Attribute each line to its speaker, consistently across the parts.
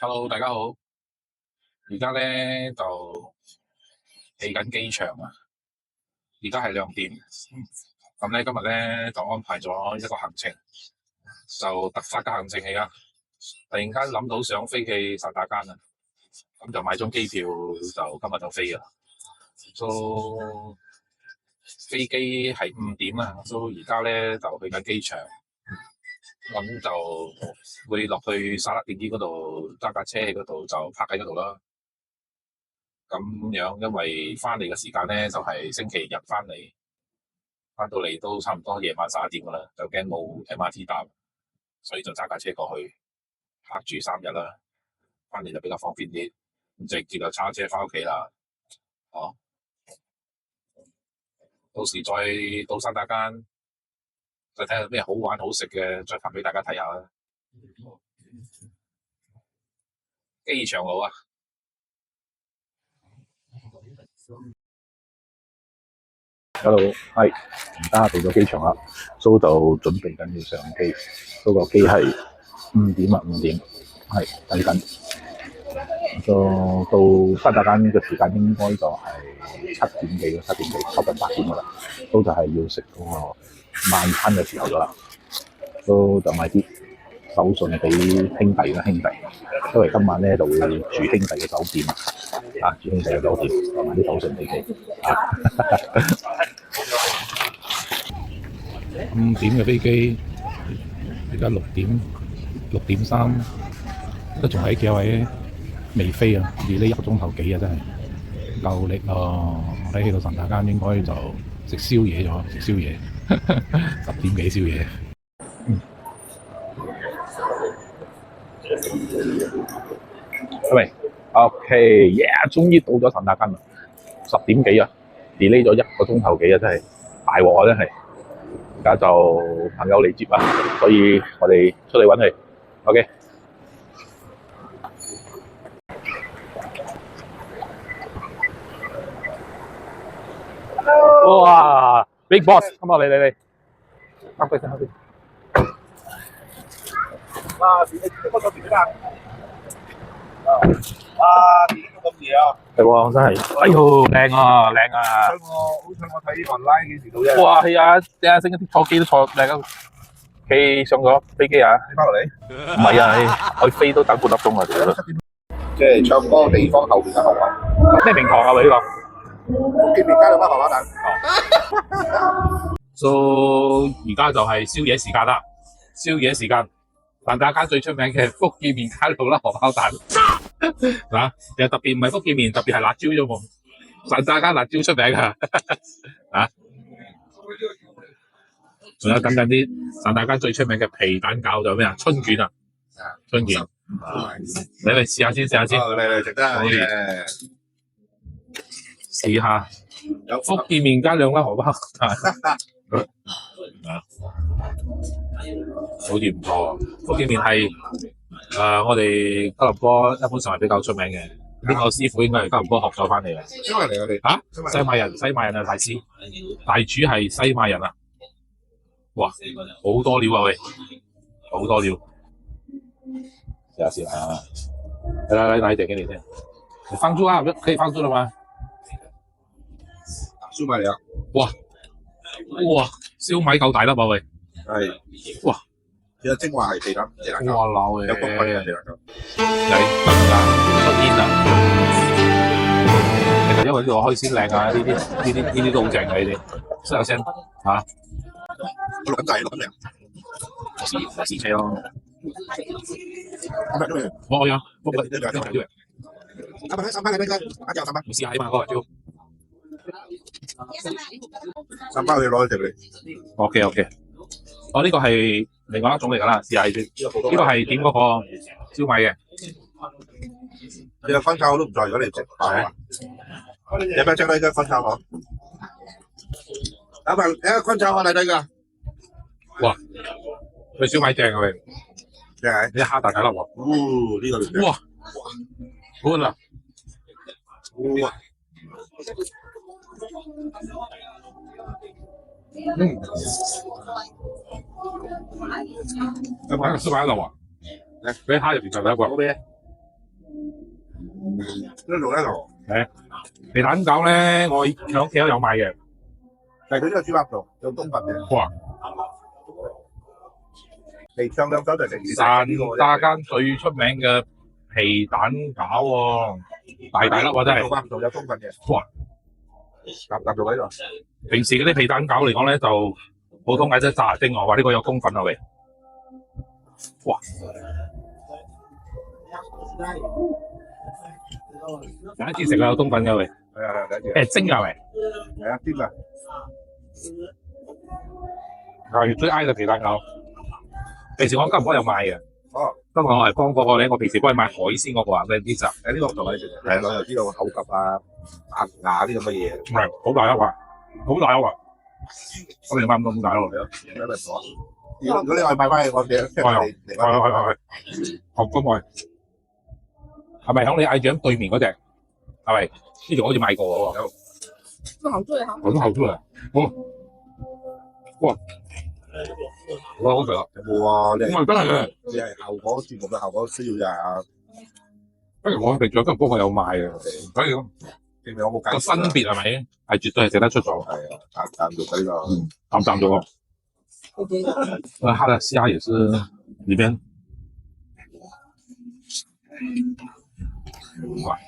Speaker 1: Hello，大家好。而家咧就起緊機場啊。而家係2點。咁咧今日咧就安排咗一個行程，就突發嘅行程嚟噶。突然間諗到想飛去薩達間啊，咁就買張機票，就今日就飛噶啦。So 飛機係5點啊，so 而家咧就去緊機場，咁就會落去薩拉電機嗰度揸架車嗰度就泊喺嗰度啦。咁樣，因為翻嚟嘅時間咧就係星期日翻嚟，翻到嚟都差唔多夜晚11點噶啦，就驚冇 MRT 搭，所以就揸架車過去泊住3日啦。翻嚟就比較方便啲，咁直接就揸車翻屋企啦。哦，到時再到薩達間，再睇下咩好玩好食嘅，再拍俾大家睇下啦。機場好啊！Hello，
Speaker 2: 係而家到咗機場啦，蘇就準備緊要上機，蘇個機係5點啊，5點係等緊。到薩達間嘅時間應該就係7點幾，7點幾，接近8點噶啦。蘇就係要食嗰個晚餐嘅時候咗啦，蘇就買啲手信俾兄弟啦，因為今晚咧就會住兄弟嘅酒店啊，住兄弟嘅酒店，就買啲手信俾佢啊。5點嘅飛機，而家6點3，都仲喺KLA未飛啊，delay 1個鐘頭幾啊，真係夠力咯！我喺到薩達間應該就食宵夜咗，食宵夜10點幾宵夜。喂 ，OK， yeah， 終於到咗薩達間啦！10點幾啊 ，delay 咗1個鐘頭幾啊，真係大鑊啊，真係！而家就朋友嚟接啊，所以我哋出嚟揾佢。OK。哇 ，Big Boss，come on， 嚟，搭佢先，搭佢。
Speaker 3: 哇！點解嗰個點啊？哇！點咁嘢啊？
Speaker 2: 係喎，真係，哎呦，靚啊，靚啊！
Speaker 3: 好彩我睇 online 幾時到啫？
Speaker 2: 哇，係啊，睇下星期坐機都坐靚啊！機上咗飛機啊？
Speaker 3: 你翻落嚟？
Speaker 2: 唔係啊，我飛都等半粒鐘啊，屌！
Speaker 3: 即係唱歌地方後邊間學校。
Speaker 2: 咩名堂啊？喂，呢個？
Speaker 3: 見面加兩間學校蛋。
Speaker 1: So 而家就係宵夜時間啦，宵夜時間，薩達間最出名嘅福建麵加兩粒荷包蛋嗱，又特別唔係福建麵，特別係辣椒啫喎，薩達間辣椒出名噶啊！仲有等緊啲薩達間最出名嘅皮蛋餃，就咩啊？春卷啊，春卷，你嚟試下先，
Speaker 3: 嚟食得嘅，
Speaker 1: 試下福建麵加兩粒荷包蛋。好似唔錯喎，福建麵係我哋吉隆坡一般上係比較出名嘅。呢個師傅應該係吉隆坡學咗翻嚟嘅。
Speaker 3: 西馬嚟我哋
Speaker 1: 嚇，西馬人啊，大師，大廚係西馬人啊！哇，好多料啊喂，好多料。試下啊！來點給你先，你放住啊，可以放住了嗎？
Speaker 3: 燒賣嚟啊！
Speaker 1: 哇，燒賣夠大粒啊喂！
Speaker 3: 係，
Speaker 1: 哇！
Speaker 3: 其實精華係地蛋，
Speaker 1: 哇老誒，
Speaker 3: 有骨骨嘅地蛋糕。
Speaker 1: 嚟得啦，出煙啦！其實因為呢度開先靚啊，呢啲都好正嘅呢啲，試下先嚇。
Speaker 3: 錄緊掣，錄緊
Speaker 1: 我試車咯。我有，我呢個係呢個。
Speaker 3: 3包你邊個？阿舅3包。
Speaker 1: 唔試下啊嘛，嗰個招。
Speaker 3: 3包你攞一條嚟。
Speaker 1: OK。我呢個係另外一種嚟㗎啦，試下先。呢個係點嗰個燒賣嘅。
Speaker 3: 你個乾炒我都唔錯，如果你食飽啊。有冇將呢個乾炒好？老闆，你個乾炒我嚟呢個。
Speaker 1: 哇！佢燒賣正啊喂！
Speaker 3: 正係。
Speaker 1: 你蝦大粒喎。
Speaker 3: 哦，呢個嚟嘅。
Speaker 1: 哇！好啦。
Speaker 3: 哇！
Speaker 1: 有冇喺個燒賣喺度啊？俾蝦入邊就第一個。
Speaker 3: 呢度呢度，
Speaker 1: 皮蛋餃咧，我喺屋企都有買嘅。
Speaker 3: 但係佢呢個豬腩度有冬粉嘅。
Speaker 1: 哇！
Speaker 3: 嚟上兩手就食
Speaker 1: 汕沙間最出名嘅皮蛋餃喎，大粒喎真係。
Speaker 3: 豬腩度有冬粉嘅。
Speaker 1: 哇！
Speaker 3: 搭做喺度。
Speaker 1: 平時嗰啲皮蛋餃嚟講咧，就普通嗌即係炸蒸喎，話呢個有冬粉啊喂。哇！第一次食啊有冬粉嘅喂。
Speaker 3: 係啊，第一次。
Speaker 1: 蒸㗎喂。
Speaker 3: 係啊，煎啊。
Speaker 1: 係最挨嘅皮蛋餃。平時我金哥有賣嘅。
Speaker 3: 哦。
Speaker 1: 今日我係幫嗰個咧，我平時幫佢買海鮮嗰個啊，嗰啲集。
Speaker 3: 呢個唔同你食。係啊，我又知道口感啊、牙啲咁嘅嘢。
Speaker 1: 係好大一塊，好大一塊。我哋買唔到咁大咯。
Speaker 3: 如果你外賣翻去，我哋
Speaker 1: 係。學公愛。係咪響你嗌醬對面嗰隻？係咪？呢度好似買過喎。有。
Speaker 4: 那好做哈。
Speaker 1: 很好做啊！哇！哇！好食啊！
Speaker 3: 有冇啊？
Speaker 1: 真係嘅。
Speaker 3: 你係效果節目嘅效果需要咋？
Speaker 1: 不如我哋仲有金哥我有賣嘅，所以咁
Speaker 3: 證明我冇計。
Speaker 1: 個分別係咪？係絕對係食得出咗。
Speaker 3: 係啊，淡肉嘅呢個。
Speaker 1: 淡咗。它的蝦也是裏邊。哇！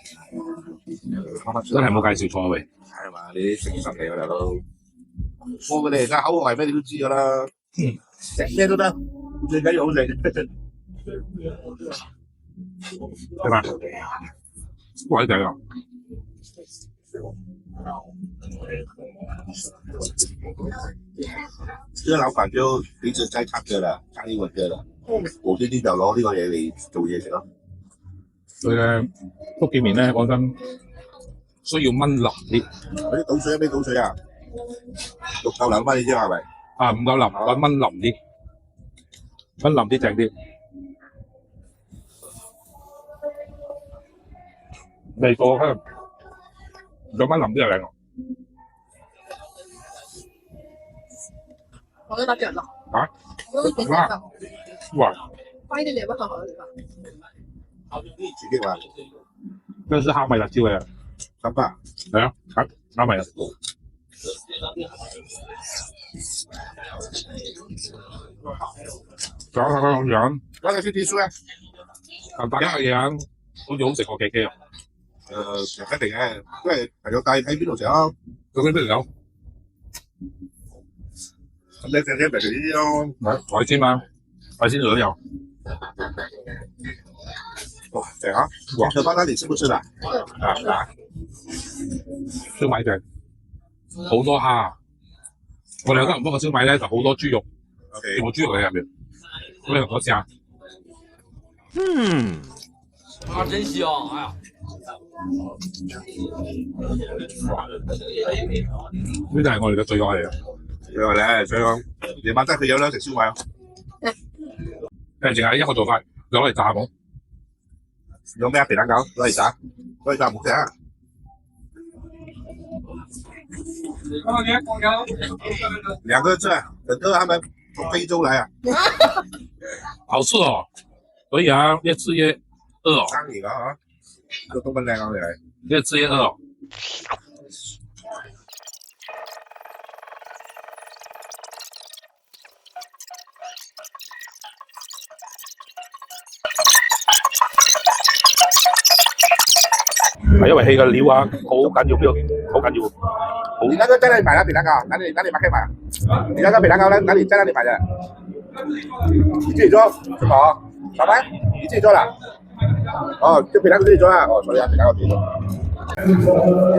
Speaker 1: 真係冇介紹錯喂。
Speaker 3: 係嘛？你啲誠實嚟㗎大佬。我哋而家口味咩你都知㗎啦。食咩都得，最緊要好食。
Speaker 1: 係嘛？鬼仔啊！
Speaker 3: 呢個老闆就一直在唱歌啦，唱英文歌啦。無端端就攞呢個嘢嚟做嘢食咯。
Speaker 1: 佢嘅福建麵咧，講真需要炆腍啲。
Speaker 3: 嗰啲倒水咩倒水啊？六夠兩蚊你知係咪？
Speaker 1: 啊，唔夠腍，我炆腍啲，炆腍啲正啲。味過香，再炆腍啲就靚咯。
Speaker 4: 我都打腳啦。
Speaker 1: 啊？
Speaker 4: 我都幾正。
Speaker 1: 哇！
Speaker 4: 快啲嚟不好嚟吧。
Speaker 3: 刺激嘛？
Speaker 1: 這是蝦米辣椒嚟啊！
Speaker 3: 得吧？
Speaker 1: 係啊，蝦米啊！仲有個樣，
Speaker 3: 嗰個先啲書啊！
Speaker 1: 大家嘅樣好似好食過嘅雞肉。
Speaker 3: 一定嘅，因為朋友帶喺邊度食啊？
Speaker 1: 究竟邊度有？
Speaker 3: 咁你食啲咪食呢啲咯。
Speaker 1: 海鮮嘛，海鮮都有。
Speaker 3: 哇，正啊！哇，小巴那你吃不吃的？
Speaker 1: 燒賣正，好多蝦。我哋有間唔幫個燒賣咧，就好多豬肉，全部豬肉喺入面。咁你同我試下。
Speaker 5: 真香！哎呀，
Speaker 1: 呢就係我哋嘅最愛嚟嘅。
Speaker 3: 最愛咧，最愛。夜晚真係佢有兩食燒賣啊！
Speaker 1: 淨係一個做法，攞嚟炸冇。
Speaker 3: 用咩皮蛋餃攞嚟炸？攞嚟炸木石啊！兩個字，等到他們從非洲來啊！
Speaker 1: 好吃哦，所以啊，越吃越餓哦。
Speaker 3: 生嚟㗎嚇，個東北靚啊你係。
Speaker 1: 越吃越餓哦。係因為氣嘅料啊，好緊要，好緊要。
Speaker 3: 你那個在哪裡買的皮蛋糕？哪裡可以買？你那個皮蛋糕哪裡在哪裡買的？你自己做是否？老闆，你自己做啦？哦，這皮蛋糕自己做啊？哦，所以啊，皮蛋糕自己做。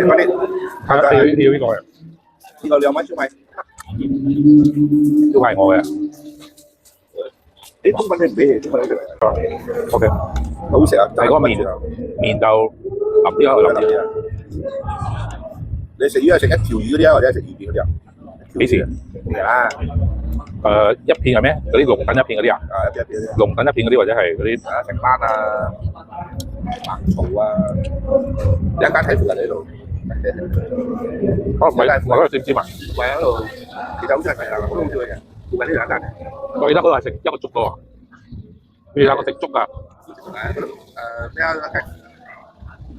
Speaker 3: 快啲，
Speaker 1: 要呢個嘅，
Speaker 3: 呢個2蚊燒賣，
Speaker 1: 都係我嘅。
Speaker 3: 你中文你唔俾你，點解你
Speaker 1: ？OK，
Speaker 3: 好食啊！
Speaker 1: 但係嗰個麵就腍啲啊，腍啲。
Speaker 3: 你食魚係食一條魚嗰啲啊，或者係食2片嗰啲啊？
Speaker 1: 幾時？
Speaker 3: 係啊，
Speaker 1: 一片係咩？嗰啲龍躉一片嗰啲啊？
Speaker 3: 一片一片。
Speaker 1: 龍躉一片嗰啲或者係嗰啲
Speaker 3: 成班啊、白草啊，一間睇附近喺度。
Speaker 1: 唔係，我嗰度知唔知嘛？
Speaker 3: 唔係喺度，其實好似係啦，好好笑嘅。附近呢兩間。
Speaker 1: 我記得嗰度係食一個粥嘅喎。你睇我食粥啊！
Speaker 3: 咩啊？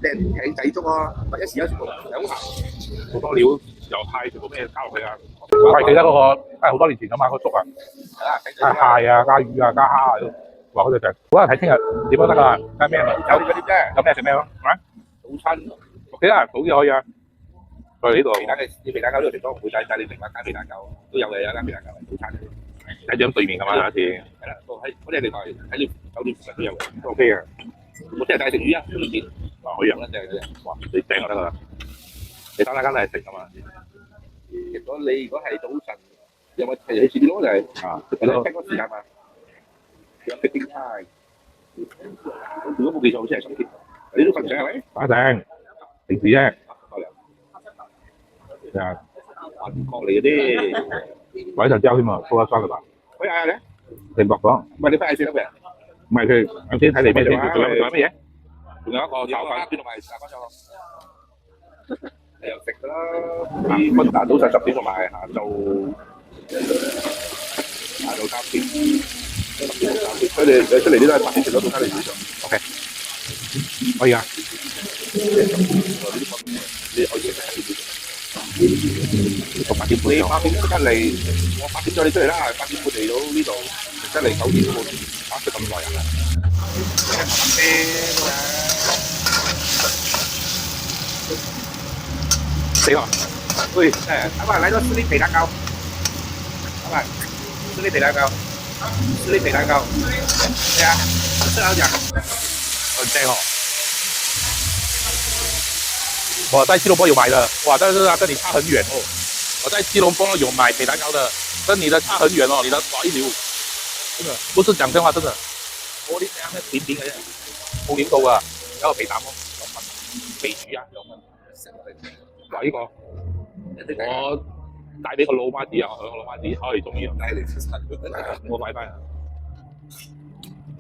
Speaker 3: 靚艇仔粥啊，一時一全部有好鹹。
Speaker 2: 好多料，由蟹全部咩加落去啊！我係記得嗰個好多年前咁買嗰粥啊，
Speaker 3: 係啦，艇仔
Speaker 2: 加蟹啊、加魚啊、加蝦啊都話好隻正。好啊，睇聽日點都得㗎，睇咩
Speaker 3: 有啲嗰啲啫，
Speaker 2: 有咩食咩咯？係咪？
Speaker 3: 早餐
Speaker 2: 幾多人早啲可以啊？我哋呢度
Speaker 3: 皮蛋嘅啲皮蛋餃呢個地方唔會帶你另外間皮蛋餃都有嘅，有間皮蛋餃係早餐嚟嘅。
Speaker 2: 喺張對面㗎嘛，有一次。
Speaker 3: 係啦，都喺嗰啲地方喺你酒店附近都有嘅。
Speaker 2: O K 啊，
Speaker 3: 我聽日帶食魚啊，都唔見。
Speaker 2: 可以啊，
Speaker 3: 一隻嘅啫。
Speaker 2: 哇！你正就得㗎啦。你單間都係食㗎嘛？
Speaker 3: 如果係早晨，有冇係去遲啲咯？就係
Speaker 2: 啊，
Speaker 3: 係咯，逼嗰時間嘛。有食啲餐。如果冇記錯，好似係10點。你都瞓唔醒係咪？
Speaker 2: 打正，平時啫。係啊，
Speaker 3: 韓國嚟嘅啫。
Speaker 2: 鬼神椒添啊，蘇一霜㗎吧？
Speaker 3: 可以嗌下你。
Speaker 2: 定薄講，
Speaker 3: 唔係你翻去先得嘅。
Speaker 2: 唔係佢啱先睇嚟咩先？仲有乜嘢？
Speaker 3: 仲有一個炒飯，同埋大班醬。你又食㗎啦。溫達早上10點同埋下晝3點。佢哋你出嚟呢都係8點食咗早餐嚟上。
Speaker 2: OK，可以啊。
Speaker 3: 你可以食。
Speaker 2: 到8點半
Speaker 3: 你8點出嚟，我8點再你出嚟啦。8點半嚟到呢度，出嚟9點半，食咁耐啊！
Speaker 2: 死啦！
Speaker 3: 喂，阿爸來個士力皮蛋糕，阿爸，士力皮蛋糕，士力皮蛋糕，對啊，正好講，
Speaker 2: 很正哦。我在吉隆坡有買的，哇！但是它跟你差很遠哦。我在吉隆坡有買皮蛋糕的，跟你的差很遠哦。你的哇一流，真的不是講真話，真的。我啲啱一點點嘅啫，冇點到啊！有個皮蛋咯，有份皮魚啊，有份。哇！呢個我帶俾個老媽子啊，我老媽子可以中意啊。我買翻。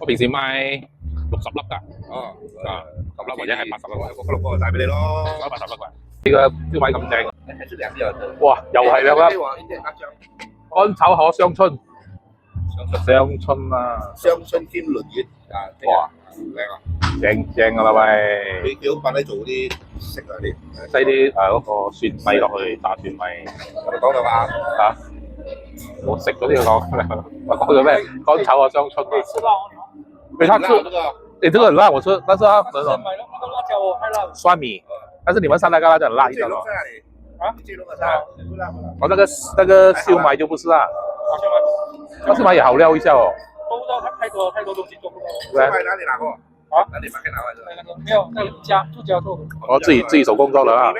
Speaker 2: 我平時賣60粒㗎。
Speaker 3: 哦，
Speaker 2: 啊，10粒或者係80粒，
Speaker 3: 有個6個帶俾你咯。
Speaker 2: 80粒㗎。呢個燒賣咁正，
Speaker 3: 係出兩樣。
Speaker 2: 哇！又係兩粒乾炒河雙春，雙春啊，
Speaker 3: 雙春兼鱸魚啊！
Speaker 2: 哇，
Speaker 3: 靚啊！
Speaker 2: 正正㗎啦喂！
Speaker 3: 幾好品咧，做啲食嗰啲，
Speaker 2: 擠啲嗰個蒜米落去，炸蒜米
Speaker 3: 我哋講到啊，
Speaker 2: 嚇。我食嗰啲講，我講咗咩？乾炒河雙春啊！對，它是，這個很辣，我吃，但是它那種
Speaker 5: 买了那个辣椒哦，太辣了。
Speaker 2: 蒜米，但是你們上那個辣椒很辣一點哦。
Speaker 3: 啊？這種的啊，
Speaker 2: 我那個燒賣就不是辣，那燒賣也好料一下哦。
Speaker 5: 做不到，太多東西做不到。
Speaker 3: 燒賣哪裡拿過？
Speaker 5: 啊？
Speaker 3: 哪裡買可以拿過？
Speaker 5: 那個沒有，在家做的。
Speaker 2: 我自己手工做的啊。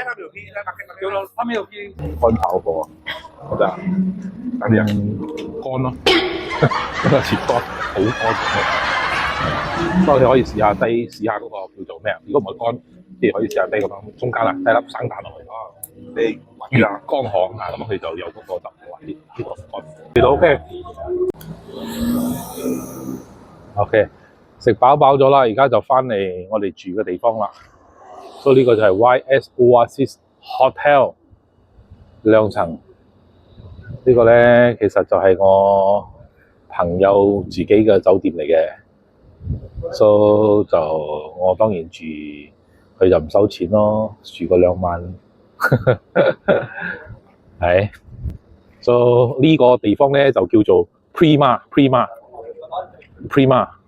Speaker 5: 有了，他沒有批。
Speaker 2: 乾炒貨啊，覺得啊，等陣乾咯，切乾，好乾。不過你可以試下嗰個叫做咩啊？如果唔係乾，即係可以試下低咁樣，中間啊低粒生蛋落去。你越乾旱啊，咁佢就有嗰個特別呢個乾。味道 OK。OK， 食飽咗啦，而家就翻嚟我哋住嘅地方啦。所以呢個就係 YS Oasis Hotel 2層。呢個咧其實就係我朋友自己嘅酒店嚟嘅。所以就我當然住，佢就唔收錢咯，住個2晚。係，所以呢個地方咧就叫做 Prima，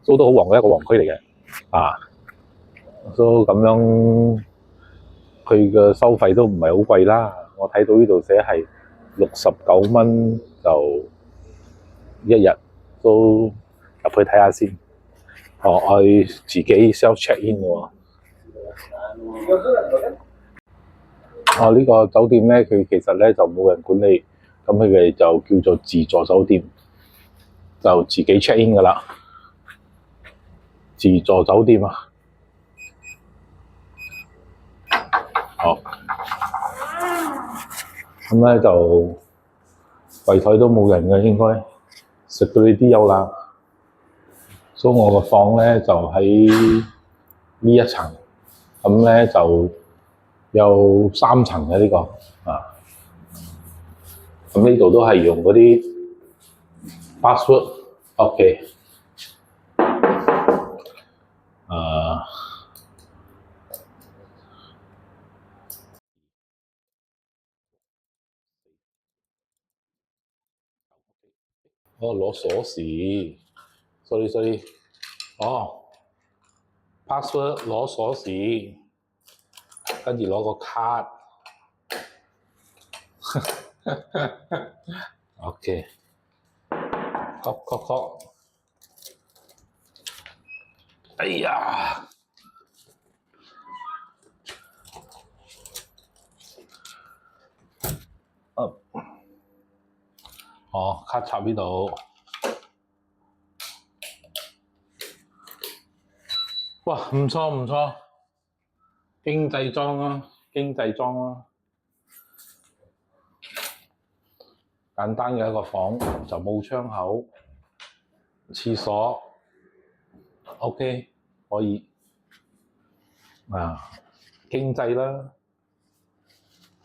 Speaker 2: 所以都好旺嘅一個旺區嚟嘅。啊，所以咁樣佢嘅收費都唔係好貴啦。我睇到呢度寫係69蚊就1日，都入去睇下先。我自己 self check in 喎。呢個酒店咧，佢其實咧就冇人管理，咁佢哋就叫做自助酒店，就自己 check in 噶啦。自助酒店啊，好，咁咧就櫃枱都冇人嘅，應該食到呢啲有啦。所以我個房咧就喺呢一層，咁咧就有3層嘅呢個啊。咁呢度都係用嗰啲 password，OK。哦，攞鎖匙，sorry，哦 ，password 攞鎖匙，跟住攞個卡，OK，確，哎呀，哦，卡插呢度。哇，唔錯，經濟裝啊，簡單嘅一個房就冇窗口，廁所 OK 可以啊，經濟啦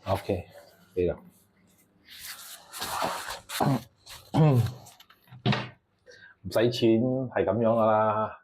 Speaker 2: OK 可以啦，唔使錢係咁樣噶啦。